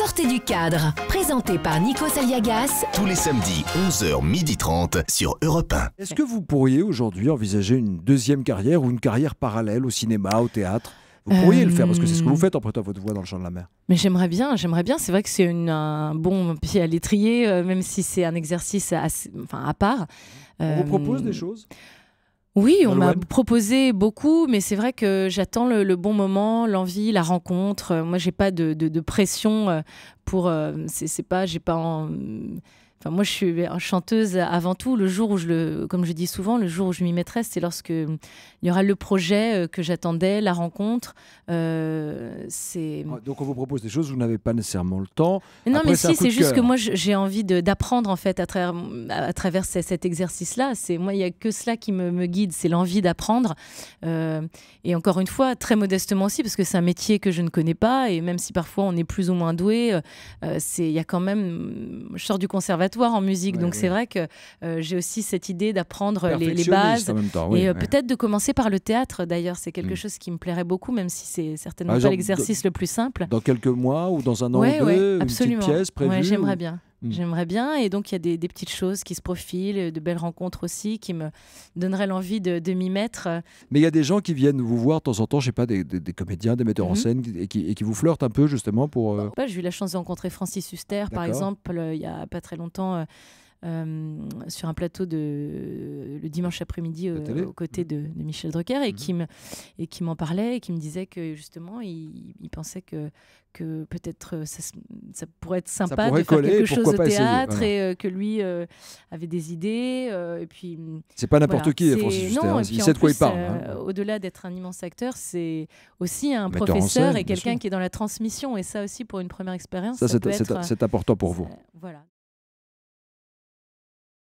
Sortez du cadre, présenté par Nikos Aliagas. Tous les samedis, 11h30 sur Europe 1. Est-ce que vous pourriez aujourd'hui envisager une deuxième carrière ou une carrière parallèle au cinéma, au théâtre ? Vous pourriez le faire parce que c'est ce que vous faites en prêtant votre voix dans le chant de la mer. Mais j'aimerais bien. C'est vrai que c'est un bon pied à l'étrier, même si c'est un exercice à part. On vous propose des choses ? Oui, on m'a proposé beaucoup, mais c'est vrai que j'attends le bon moment, l'envie, la rencontre. Moi, j'ai pas de pression pour. Enfin, moi, je suis chanteuse avant tout. Le jour où comme je dis souvent, le jour où je m'y mettrai, c'est lorsque il y aura le projet que j'attendais, la rencontre. Donc, on vous propose des choses où vous n'avez pas nécessairement le temps. Non, après, mais si, c'est juste cœur. que moi, j'ai envie d'apprendre en fait à travers cet exercice-là. Moi, il y a que cela qui me guide, c'est l'envie d'apprendre. Et encore une fois, très modestement aussi, parce que c'est un métier que je ne connais pas, et même si parfois on est plus ou moins doué, il y a quand même. Je sors du conservatoire en musique, donc c'est vrai que j'ai aussi cette idée d'apprendre les bases en même temps, peut-être de commencer par le théâtre d'ailleurs, c'est quelque chose qui me plairait beaucoup, même si c'est certainement pas l'exercice le plus simple. Dans quelques mois ou dans un an ou deux, absolument. Une petite pièce prévue J'aimerais bien. J'aimerais bien, et donc il y a des petites choses qui se profilent, de belles rencontres aussi qui me donneraient l'envie de m'y mettre. Mais il y a des gens qui viennent vous voir de temps en temps, je sais pas, des comédiens, des metteurs en scène et qui vous flirtent un peu justement pour... J'ai eu la chance de rencontrer Francis Huster par exemple, il y a pas très longtemps sur un plateau le dimanche après-midi aux côtés de Michel Drucker et qui m'en parlait et qui me disait que justement il pensait que peut-être ça pourrait être sympa de faire quelque chose au théâtre et que lui avait des idées et puis c'est pas n'importe qui Francis Huster, il sait de quoi il parle. Au-delà d'être un immense acteur, c'est aussi un professeur et quelqu'un qui est dans la transmission, et ça aussi pour une première expérience c'est important pour vous. Voilà.